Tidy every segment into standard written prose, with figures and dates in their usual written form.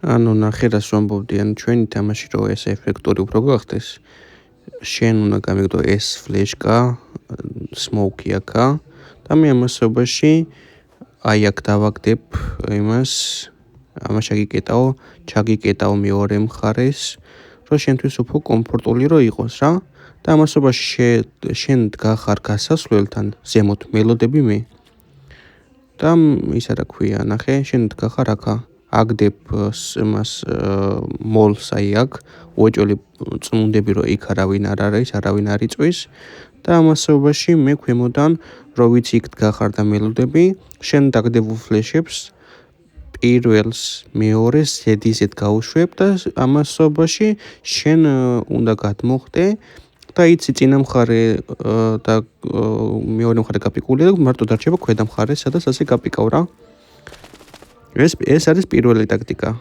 ანუ ნახე რას ვამბობდი, ანუ ჩვენი თამაში რო ეს ეფექტური უფრო გახდეს, შენ უნდა გამიგდო ეს ფლეშკა, სმოუკი აქა და მე ამასობაში აი აქ დავაგდებ იმას, ამას ჩაგიკეტაო მეორე მხარეს, რომ შენთვის უფრო კომფორტული რო იყოს რა. და ამასობაში შენ დგახარ გასასვლელთან ზემოთ მელოდები მე. და ისა რა ქვია, ნახე, შენ დგახარ აქა. აგდებ იმას მოლს აი აქ, უეჭველი წმუნდები რომ იქ არავინ არ არის, არავინ არ იწვის და ამასობაში მე ქვემოდან რო ვიცი იქ დგახარ და მელოდები, შენ დაგდებულ ფლეშებს პირველს, მეორეს ზედიზედ გაუშვებ და ამასობაში შენ უნდა გადმოხდე და იცი წინა მხარე და მეორე მხარე გაპიკულია და მარტო დარჩება ქვედა მხარე, სადაც ასე გაპიკავ რა. ეს არის პირველი ტაქტიკა.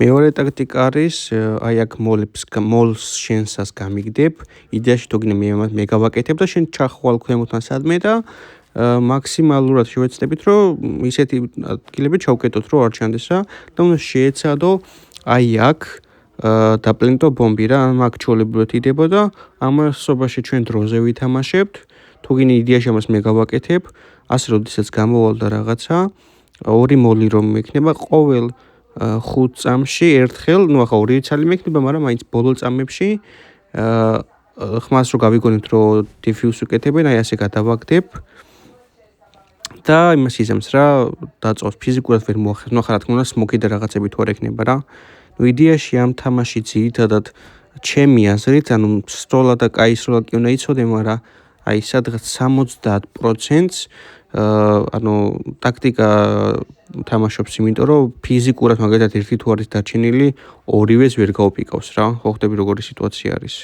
მეორე ტაქტიკა არის აი აქ მოლს შენსას გამიგდებ, იდეაში თოგინე მე გავაკეთებ და შენ ჩახვალ ქვემოთან სადმე და მაქსიმალურად შევეცდებით რომ ისეთი ადგილები ჩავკეტოთ რომ არ ჩანდეს რა და უნდა შეეცადო აი აქ დაპლენტო ბომბი რა, მაგ ჩვეულებრივად იდება და ამასობაში ჩვენ დროზე ვითამაშებთ. თუგინე იდეაში ამას მე გავაკეთებ, ასე როდესაც გამოვალ და რაღაცა, ორი მოლი რომ მექნება ყოველ 5 წამში ერთხელ, ნუ ახლა 2 ცალი მექნება, მაგრამ მაინც ბოლო წამებში ხმას რო გავიგონებთ რომ დიფიუს უკეთებენ, აი ასე გადავაგდებ და იმას იზამს რა, დაწოვს ფიზიკურად ვერ მოახერხებს, ნუ ახლა რა თქმა უნდა სმოკი და რაღაცები თუ არ ექნება რა. ნუ იდეაში ამ თამაში ძირითადად ჩემი აზრით, ანუ სროლა და კაი სროლა კი უნდა იცოდე, მაგრამ აი სადღაც 70%-ს ანუ ტაქტიკა თამაშობს, იმიტომ რომ ფიზიკურად მაგალითად ერთი თუ არის დარჩენილი, ორივეს ვერ გაუპიკავს რა. ხო ხდები როგორი სიტუაცია არის.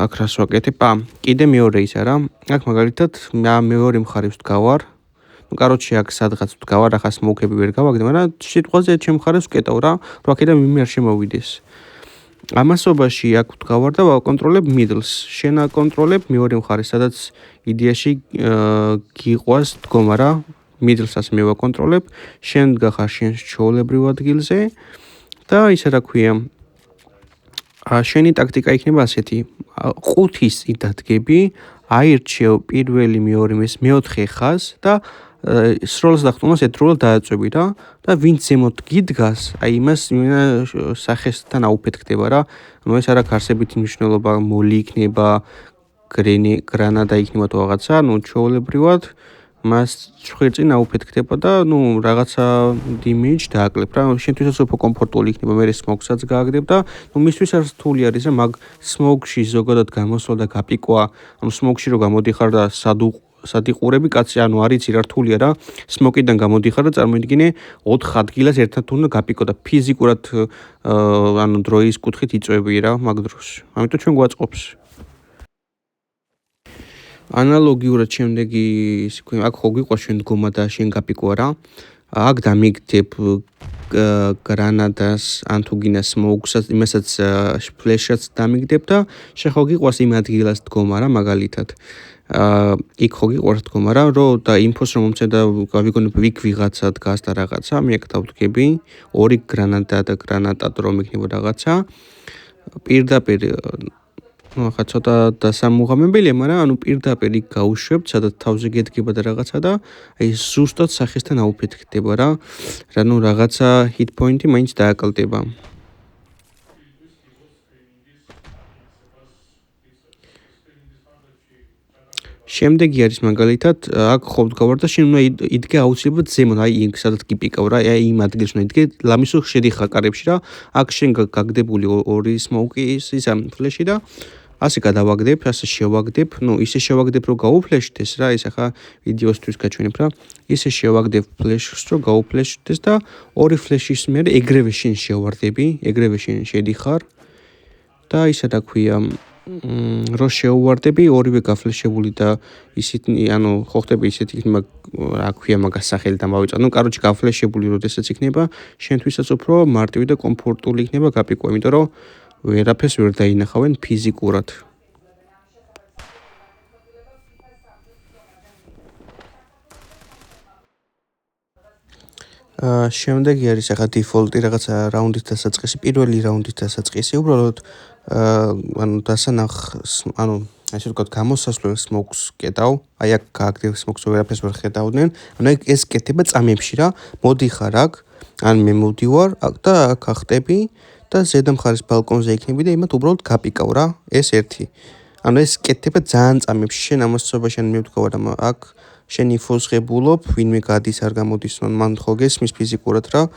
აქ რას ვაკეთებ? კიდე მეორე ისა რა. აქ მაგალითად მეორე მხარეს ვდგავარ. ნუ კაროჩი აქ სადღაც ვდგავარ, ახლა სმოუკები ვერ გავაგდე, მაგრამ სიტყვაზე ჩემ მხარეს ვკეტავ რა, რომ აქედან ვინმე არ შემოვიდეს. ამასობაში აქ ვდგავარ და ვაკონტროლებ მიდლს. შენ აკონტროლებ მეორე მხარეს, სადაც იდეაში გიყვას დგომა რა. მიდლსაც მე ვაკონტროლებ, შენ გახარ შენს ჩვეულებრივ ადგილზე და ისა რა ქვია. შენი ტაქტიკა იქნება ასეთი. 5-ის წინ დადგები, აირჩევ პირველი, მეორე, მეოთხე ხაზს და სროლას დახტომას ერთდროულად დააწვევი რა და ვინც ზემოთ გიდგას, აი იმას სახესთან აუფეთქდება რა. ანუ ეს არ აქვს არსებითი მნიშვნელობა, მოლი იქნება, გრანადა იქნება თუ რაღაცა, ნუ ჩვეულებრივად მას ხვირწინ აუფეთქდება და ნუ რაღაცა დიმეიჯ დააკლებ რა. შენთვისაც უფრო კომფორტული იქნება, მე სმოუკსაც გააგდებ და ნუ მისთვის არ რთული არის რა, მაგ სმოუკში ზოგადად გამოსვლა და გაპიკვა, ანუ სმოუკში რო გამოდიხარ და სად იყურები კაცი, ანუ არ იცი რა რთულია რა. სმოკიდან გამოდიხარ და წარმოიდგინე 4 ადგილას ერთად უნდა გაპიკო და ფიზიკურად ანუ დროის კუთხით იწვევი რა მაგ დროს. ამიტომ ჩვენ გვაწყობს. ანალოგიურად შემდეგი აქ ხო გიყვარს შენ დგომა და შენ გაპიკვა რა. აქ დამიგდებ გრანადას ან თუ გინდა სმოუკსაც, იმასაც ფლეშსაც დამიგდებ და შენ ხო გიყვარს იმ ადგილას დგომა რა მაგალითად. იქ ხო გიყვარს დგომა რა, რომ და ინფოს რომ მომცე და გავიგონებ იქ ვიღაცა დგას და რაღაცა, მე აქ დავდგები, 2 გრანადა და გრანატად რომ იქნება რაღაცა. პირდაპირ ну ახლა ცოტა დასამუღამებელია, მაგრამ ანუ პირდაპირ იქ გაუშვებთ, სადაც თავზე გედგება და რაღაცა და აი ზუსტად სახესთან აუფეთქდება რა. რა ნუ რაღაცა hit point-ი მაინც დააკლდება. შემდეგი არის მაგალითად, აქ ხო ვდგავარ და შენ უნდა იდგე აუცილებლად ზემოთ, აი იქ სადაც გიპიკავ რა, აი იმ ადგილს უნდა იდგე, ლამისო შედიხარ კარებში რა. აქ შენ გაგდებული 2 სმოუკის ისა ფლეში და ასე გადავაგდებ, ასე შევაგდებ, ნუ ისე შევაგდებ, რომ გაუფლეშდეს რა, ეს ახლა ვიდეოსთვის გაჩვენებ რა. ისე შევაგდებ ფლეშს, რომ გაუფლეშდეს და 2 ფლეშის მერე ეგრევე შენ შევარდები, ეგრევე შენ შედიხარ და ისა რა ქვია, რო შეუვარდები, ორივე გაფლეშებული და ისეთი, ანუ ხო ხდები ისეთი იქნება, რა ქვია მაგას სახელი და მოვიწვა. ნუ კაროჩი გაფლეშებული როდესაც იქნება, შენთვისაც უფრო მარტივი და კომფორტული იქნება გაპიკვა, იმიტომ რომ ვერაფერს ვერ დაინახავენ ფიზიკურად. შემდეგი არის ახლა დიფოლტი რაღაცა რაუნდის დასაწყისი, პირველი რაუნდის დასაწყისი, უბრალოდ ანუ დასანახს, ანუ ასე ვთქვათ, გამოსასვლელ სმოუქს კეტავ, აი აქ გააგდებ სმოუქს ვერაფერს ვერ ხედავდნენ, ანუ ეს კეთება წამებში რა, მოდიხარ აქ, ან მე მოვდივარ აქ და აქ ახტები და ზედა მხარეს ბალკონზე იქნები და იმათ უბრალოდ გაპიკავ რა, ეს ერთი. ანუ ეს კეთება ძალიან წამებში, შენ ამასობაში ან მე ვთქვა რა, აქ შენ ინფოს ღებულობ, ვინმე გადის არ გამოდის, მან ხო გესმის ფიზიკურად რა.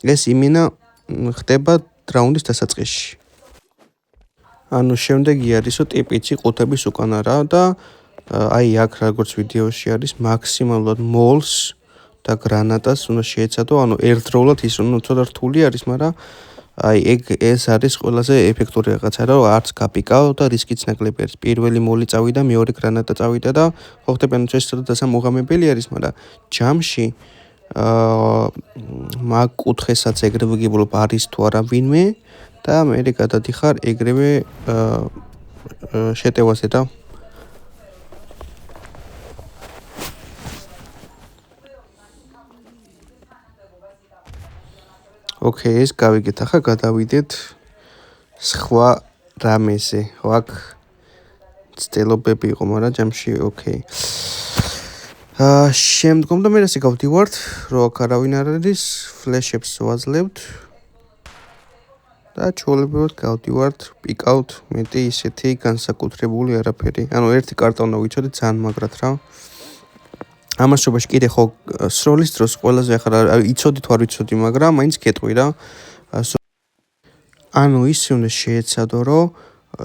ეს იმინა ხდება რაუნდის დასაწყისში. ანუ შემდეგი არისო ტიპიცი ყუთების უკანა რა და აი აქ როგორც ვიდეოში არის მაქსიმალურად მოლს და გრანატას უნდა შეეცადო, ანუ ერთდროულად ის უნდა ცოტა რთული არის, მაგრამ აი ეს არის ყველაზე ეფექტური რაღაცა რა, არც გაპიკავ და რისკიც ნაკლები არის. პირველი მოლი წავიდა, მეორე გრანატა წავიდა და ხო ხდება, ანუ ეს ცოტა დასამუღამებელი არის, მაგრამ ჯამში მაგ კუთხესაც ეგრევე გიბლობ არის თუ არა ვინმე და მე გადადიხარ ეგრევე შეტევაზე და ოკეი, ეს გავიგეთ, ახლა გადავიდეთ სხვა რამეზე. ხო, აქ ცდილობები იყო, მაგრამ ჯამში ოკეი. შემდგომ და მე ასე გავდივართ, რომ აქ არავინ არ არის, ფლეშებს ვაძლევთ და ჩვეულებრივად გავდივართ, პიკავთ, მეტი ისეთი განსაკუთრებული არაფერი. ანუ ერთი კარტონა ვიცოდით ძალიან მაგრად რა. ამასობაში კიდე ხო სროლის დროს ყველაზე ახლა იცოდი თუ არ ვიცოდი, მაგრამ მაინც გეტყვი რა. ანუ ისე უნდა შეეცადო, რომ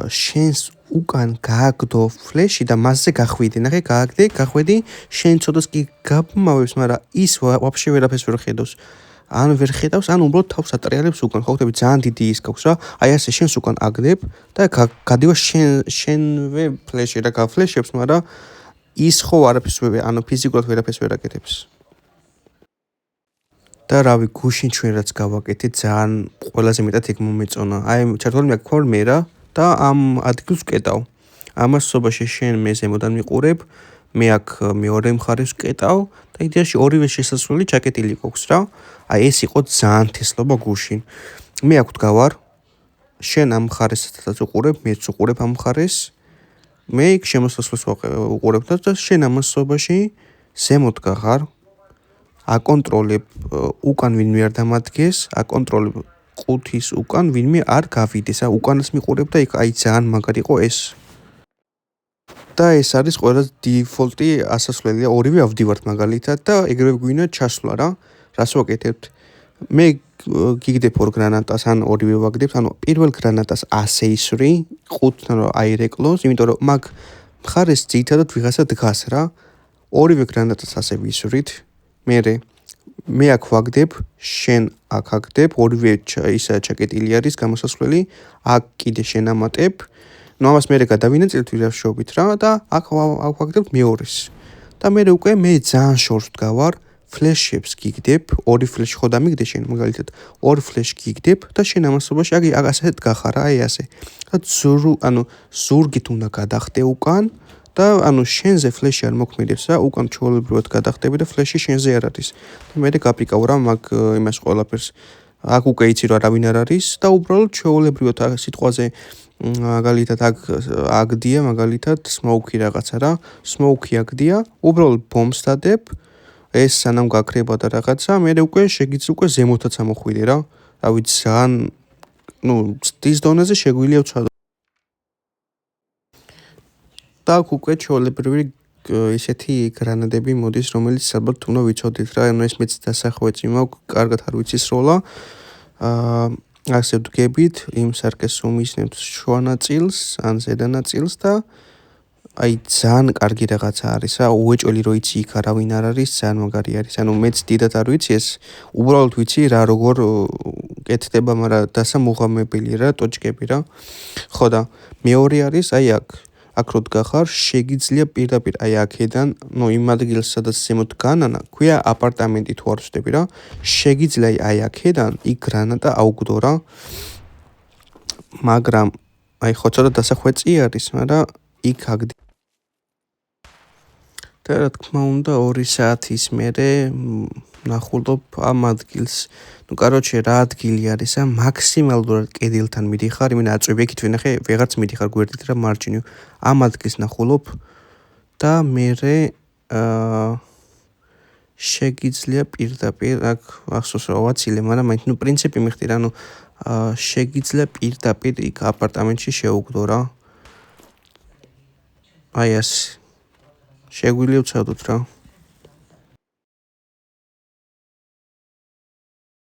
შენს უკან გააგდო ფლეში და მასზე გახვიდე. ნახე, გააგდე, გახვედი, შენ ცოტას კი გაბმავებს, მაგრამ ის ვაფშე ვერაფერს ვერ ხედავს. ან ვერ ხედავს, ან უბრალოდ თავს ატრიალებს უკან. ხო ხდები, ძალიან დიდი ის გაქვს რა. აი ასე შენს უკან აგდებ და გადივა შენვე ფლეში რა გაფლეშებს, მაგრამ ის ხო არაფერს ანუ ფიზიკურად ვერაფერს ვერ აკეთებს. და რავი, გუშინ ჩვენ რაც გავაკეთეთ, ძალიან ყველაზე მეტად ეგ მომეწონა. აი, ჩართული მე აქ მე რა და ამ ადგილს ვკეტავ. ამასობაში შენ მე ზემოდან მიყურებ, მე აქ მეორე მხარეს ვკეტავ და იდეაში ორივე შესასვლელი ჩაკეტილი გვაქვს რა. აი, ეს იყო ძალიან თესლობა გუშინ. მე აქ ვდგავარ, შენ ამ მხარესაც უყურებ, მეც უყურებ ამ მხარეს. მე იქ შემოსასვლელს უყურებ და შენ ამასობაში ზემოთ გახარ. აკონტროლებ უკან ვინმე არ დამადგეს, აკონტროლებ ყუთის უკან ვინმე არ გავიდეს. უკანას მიყურებ და იქ აი ძალიან მაგარი იყო ეს. და ეს არის ყველა დიფოლტი ასასვლელია, ორივე ავდივართ მაგალითად და ეგრევე გვინდა ჩასვლა რა. რას ვაკეთებთ? მე გიგდებ ორ გრანატას, ან ორივე ვაგდებთ, ანუ პირველ გრანატას ასე ისვრი, ყუთთან რომ აირეკლოს, იმიტომ რომ მაგ მხარეს ძირითადად ვიღაცა დგას რა. ორივე გრანატას ასე ვისვრით. მე აქ ვაგდებ, შენ აქ აგდებ, ორივე ისა ჩაკეტილი არის გამოსასვლელი, აქ კიდე შენ ამატებ. ნუ ამას მე გადავინაწილებ ვირაფშობით რა და აქ ვაგდებ მეორეს. და მე უკვე მე ძალიან შორს ვდგავარ, ფლეშებს გიგდებ, ორი ფლეში ხო დამიგდე შენ მაგალითად, ორი ფლეში გიგდებ და შენ ამასობაში აქ ასეთ გახარ, აი ასე. და ანუ ზურგით უნდა გადახდე უკან. და ანუ შენზე ფლეში არ მოქმედებს რა, უკან ჩვეულებრივად გადახდები და ფლეში შენზე არ არის. და მე გაპიკავ რა მაგ იმას ყველაფერს. აქ უკვე იცი რომ არავინ არ არის და უბრალოდ ჩვეულებრივად სიტყვაზე მაგალითად აგდია მაგალითად სმოუქი რაღაცა რა. სმოუქი აგდია, უბრალოდ ბომბს დადებ. ეს სანამ გაქრება და რაღაცა, მე უკვე შეგიძლია უკვე ზემოთაც ამოხვიდე რა. რავი, ძალიან ნუ ცდის დონეზე შეგვიძლია ვცადო. და უკვე ჩვეულებრივი ისეთი გრანატები მოდის, რომელიც ალბათ უნდა ვიცოდით რა, ანუ ეს მეც დასახვეწი მაქვს, კარგად არ ვიცი სროლა. ასე ვდგებით, იმ სარკეს უმისნებთ შუა ნაწილს, ან ზედა ნაწილს და აი ძალიან კარგი რაღაცა არის რა, უეჭველი რო იცი იქ არავინ არ არის, ძალიან მაგარი არის. ანუ მეც დიდად არ ვიცი ეს, უბრალოდ ვიცი რა როგორ კეთდება, მაგრამ დასამუღამებელი რა, ტოჩკები რა. ხო და მეორე არის აი აქ რო დგახარ, შეგიძლია პირდაპირ აი აქედან, ნუ იმ ადგილს სადაც ზემოთ განანა, ქვია აპარტამენტი თუ არ ვწდები რა, შეგიძლია აი აქედან იქ გრანატა აუგდო რა. მაგრამ აი ხო ცოტა დასახვეწი არის, მაგრამ იქ აგდი. და და რა თქმა უნდა 2 საათის მერე ნახულობ ამ ადგილს. Ну, короче, რა ადგილი არის? მაქსიმალურად კედელთან მიდიხარ, იმენა აწვევი იქით ვინახე, ვეღარც მიდიხარ გვერდით რა მარჯვნივ. ამ ადგილს ნახულობ და მერე შეგიძლია პირდაპირ აქ ახსოვს რა ვაცილე, მაგრამ მაინც პრინციპი მიხდი რა, შეგიძლია პირდაპირ იქ აპარტამენტში შეუგდო რა. აი ასე. შეგვიძლია ვცადოთ რა.